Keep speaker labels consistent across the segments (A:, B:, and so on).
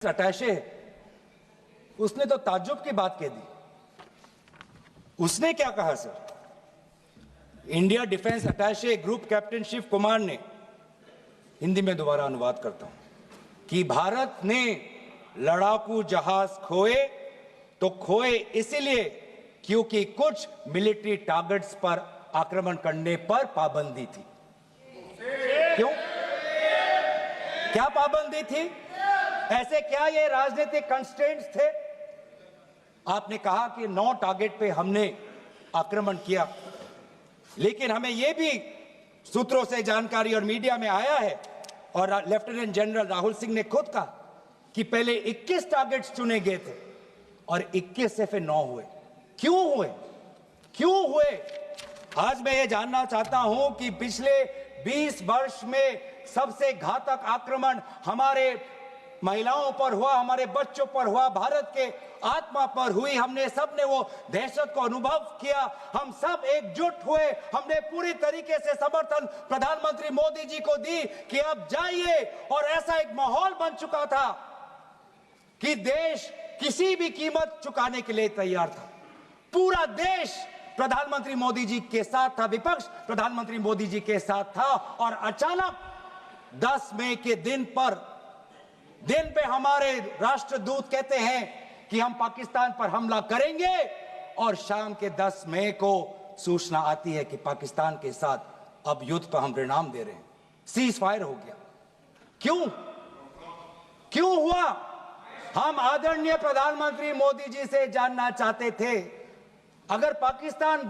A: अटैचे है, उसने तो ताज्जुब की बात कह दी। उसने क्या कहा sir? India defence attache group captain Shiv Kumar ने, हिंदी में दोबारा अनुवाद करता हूं, कि भारत ने लड़ाकू जहाज खोए तो खोए इसलिए क्योंकि कुछ मिलिट्री टारगेट्स पर आक्रमण करने पर पाबंदी थी। क्यों? क्या पाबंदी थी? ऐसे क्या ये राजनीतिक कंस्ट्रेंट्स थे? आपने कहा कि 9 टारगेट पे हमने आक्रमण किया, लेकिन हमें यह भी सूत्रों से जानकारी और मीडिया में आया है, और लेफ्टिनेंट जनरल राहुल सिंह ने खुद कहा कि पहले 21 टारगेट्स चुने गए थे और 21 से फिर 9 हुए। क्यों हुए? क्यों हुए? आज मैं ये जानना चाहता हूं कि पिछले 20 वर्ष में सबसे घातक आक्रमण हमारे महिलाओं पर हुआ, हमारे बच्चों पर हुआ, भारत के आत्मा पर हुई। हमने सबने वो दहशत को अनुभव किया, हम सब एकजुट हुए, हमने पूरी तरीके से समर्थन प्रधानमंत्री मोदी जी को दी कि अब जाइए, और ऐसा एक माहौल बन चुका था कि देश किसी भी कीमत चुकाने के लिए तैयार था। पूरा देश प्रधानमंत्री मोदी जी के साथ था, विपक्ष प्रधानमंत्री मोदी जी के साथ था, और अचानक 10 मई के दिन पे हमारे राष्ट्रदूत कहते हैं कि हम पाकिस्तान पर हमला करेंगे, और शाम के 10 मई को सूचना आती है कि पाकिस्तान के साथ अब युद्ध पर हम परिणाम दे रहे हैं, सीज फायर हो गया। क्यों हुआ? हम आदरणीय प्रधानमंत्री मोदी जी से जानना चाहते थे, अगर पाकिस्तान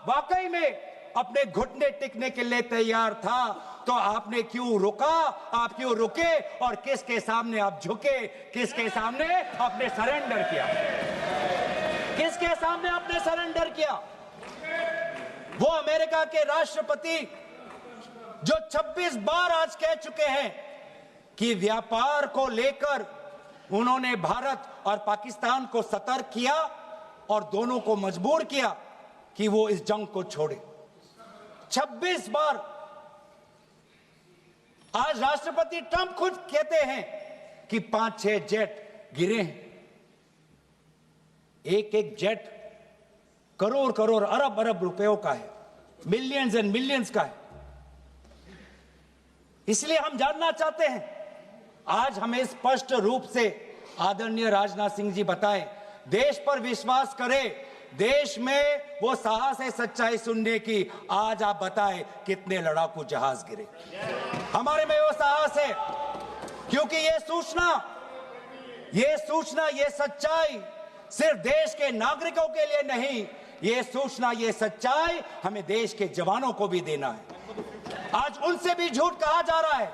A: वाकई में अपने घुटने टिकने के लिए तैयार था तो आपने क्यों रुका? आप क्यों रुके? और किसके सामने आप झुके? किसके सामने आपने सरेंडर किया? किसके सामने आपने सरेंडर किया? वो अमेरिका के राष्ट्रपति जो 26 बार आज कह चुके हैं कि व्यापार को लेकर उन्होंने भारत और पाकिस्तान को सतर्क किया और दोनों को मजबूर किया कि वो इस जंग को छोड़े। 26 बार। आज राष्ट्रपति ट्रंप खुद कहते हैं कि 5-6 जेट गिरे हैं। एक जेट करोड़ अरब रुपयों का है, मिलियंस एंड मिलियंस का है। इसलिए हम जानना चाहते हैं, आज हमें स्पष्ट रूप से आदरणीय राजनाथ सिंह जी बताएं, देश पर विश्वास करें, देश में वो साहस है सच्चाई सुनने की। आज आप बताएं कितने लड़ाकू जहाज गिरे? हमारे में वो साहस है, क्योंकि ये सूचना, ये सच्चाई सिर्फ देश के नागरिकों के लिए नहीं, ये सूचना, ये सच्चाई हमें देश के जवानों को भी देना है। आज उनसे भी झूठ कहा जा रहा है,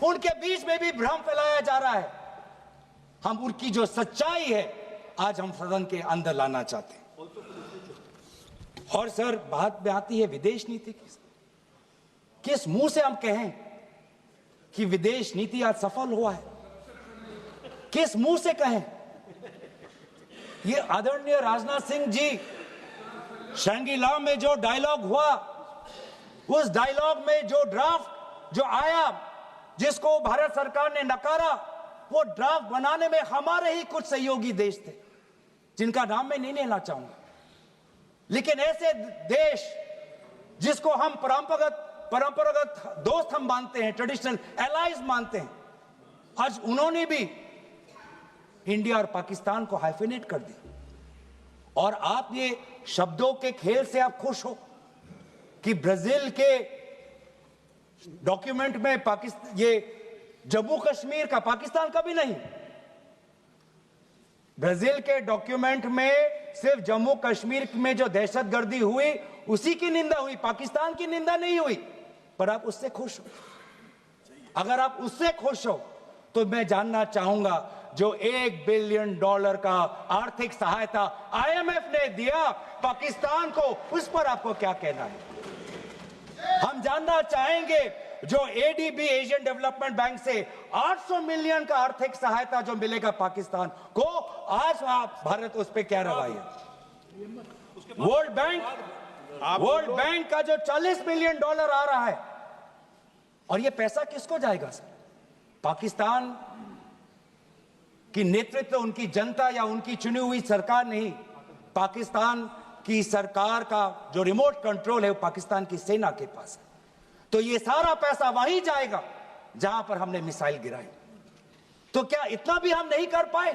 A: उनके बीच में भी भ्रम फैलाया जा रहा है। हम उनकी जो सच्चाई है आज हम सदन के अंदर लाना चाहते हैं। और सर, बात में आती है विदेश नीति की। किस मुंह से हम कहें कि विदेश नीति आज सफल हुआ है? किस मुंह से कहें? ये आदरणीय राजनाथ सिंह जी, शंगीला में जो डायलॉग हुआ, उस डायलॉग में जो ड्राफ्ट जो आया, जिसको भारत सरकार ने नकारा, वो ड्राफ्ट बनाने में हमारे ही कुछ सहयोगी देश थे, जिनका नाम मैं नहीं लेना चाहूंगा। लेकिन ऐसे देश जिसको हम परंपरागत दोस्त हम मानते हैं, ट्रेडिशनल एलाइज मानते हैं, आज उन्होंने भी इंडिया और पाकिस्तान को हाइफिनेट कर दिया। और आप ये शब्दों के खेल से आप खुश हो कि ब्राजील के डॉक्यूमेंट में पाकिस्तान, ये जम्मू कश्मीर का, पाकिस्तान का भी नहीं, ब्राजील के डॉक्यूमेंट में सिर्फ जम्मू कश्मीर में जो दहशतगर्दी हुई उसी की निंदा हुई, पाकिस्तान की निंदा नहीं हुई। पर आप उससे खुश हो? अगर आप उससे खुश हो तो मैं जानना चाहूंगा, जो $1 बिलियन का आर्थिक सहायता IMF ने दिया पाकिस्तान को, उस पर आपको क्या कहना है? हम जानना चाहेंगे, जो ADB एशियन डेवलपमेंट बैंक से 800 मिलियन का आर्थिक सहायता जो मिलेगा पाकिस्तान को, आज भारत उस पे क्या रवैया? वर्ल्ड बैंक का जो $40 मिलियन आ रहा है, और ये पैसा किसको जाएगा सर? पाकिस्तान कि नेतृत्व उनकी जनता या उनकी चुनी हुई सरकार नहीं, पाकिस्तान की सरकार का जो रिमोट कंट्रोल है वो पाकिस्तान की सेना के पास है। तो ये सारा पैसा वहीं जाएगा जहां पर हमने मिसाइल गिराई। तो क्या इतना भी हम नहीं कर पाए?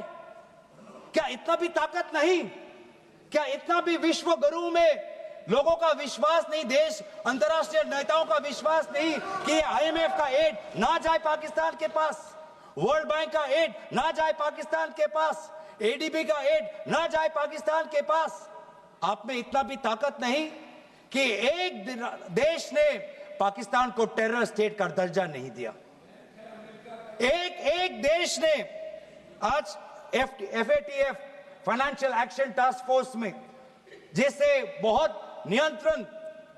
A: क्या इतना भी ताकत नहीं? क्या इतना भी विश्व गुरु में लोगों का विश्वास नहीं, देश अंतर्राष्ट्रीय नेताओं का विश्वास नहीं कि आईएमएफ का एड ना जाए पाकिस्तान के पास, वर्ल्ड बैंक का एड ना जाए पाकिस्तान के पास, एडीबी का एड ना जाए पाकिस्तान के पास? आप में इतना भी ताकत नहीं कि एक देश ने पाकिस्तान को टेरर स्टेट का दर्जा नहीं दिया। एक देश ने आज FATF financial action task force में, जिससे बहुत नियंत्रण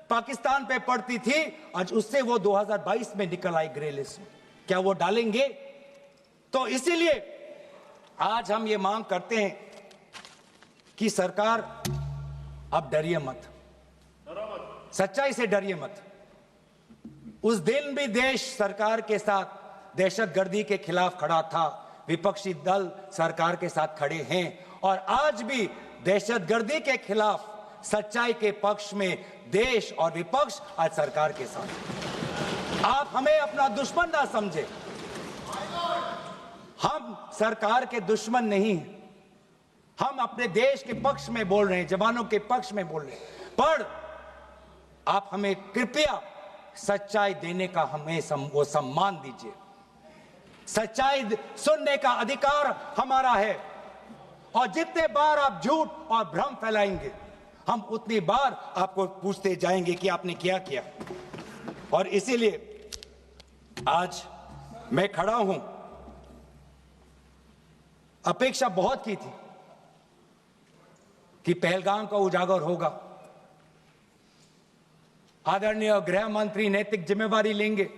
A: पाकिस्तान पे पड़ती थी, आज उससे वो 2022 में निकल आई ग्रे लिस्ट में। क्या वो डालेंगे? तो इसीलिए आज हम ये मांग करते हैं कि सरकार अब डरिए मत, सच्चाई से डरिए मत। उस दिन भी देश सरकार के साथ दहशतगर्दी के खिलाफ खड़ा था, विपक्षी दल सरकार के साथ खड़े हैं, और आज भी दहशतगर्दी के खिलाफ सच्चाई के पक्ष में देश और विपक्ष आज सरकार के साथ। आप हमें अपना दुश्मन ना समझे, हम सरकार के दुश्मन नहीं हैं। हम अपने देश के पक्ष में बोल रहे हैं, जवानों के पक्ष में बोल रहे हैं, पर आप हमें कृपया सच्चाई देने का हमें वो सम्मान दीजिए। सच्चाई सुनने का अधिकार हमारा है, और जितने बार आप झूठ और भ्रम फैलाएंगे, हम उतनी बार आपको पूछते जाएंगे कि आपने क्या किया। और इसीलिए आज मैं खड़ा हूं। अपेक्षा बहुत की थी कि पहलगाम का उजागर होगा, आदरणीय गृह मंत्री नैतिक जिम्मेवारी लेंगे,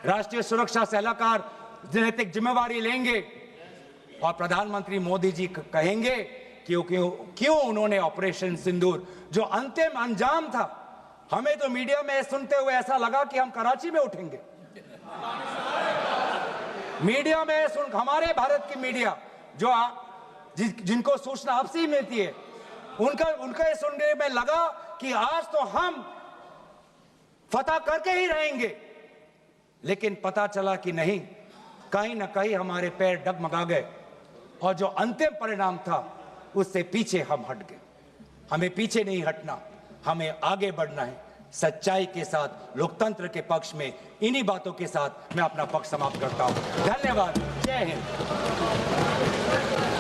A: राष्ट्रीय सुरक्षा सलाहकार नैतिक जिम्मेवारी लेंगे, और प्रधानमंत्री मोदी जी कहेंगे क्यों उन्होंने ऑपरेशन सिंदूर, जो अंतिम अंजाम था, हमें तो मीडिया में सुनते हुए ऐसा लगा कि हम कराची में उठेंगे। मीडिया में हमारे भारत की मीडिया जो जिनको सूचना आपसे ही मिलती है, उनका सुनने में लगा कि आज तो हम फतह करके ही रहेंगे, लेकिन पता चला कि नहीं, कहीं ना कहीं हमारे पैर डगमगा गए, और जो अंतिम परिणाम था उससे पीछे हम हट गए। हमें पीछे नहीं हटना, हमें आगे बढ़ना है, सच्चाई के साथ, लोकतंत्र के पक्ष में। इन्हीं बातों के साथ मैं अपना पक्ष समाप्त करता हूं। धन्यवाद। जय हिंद।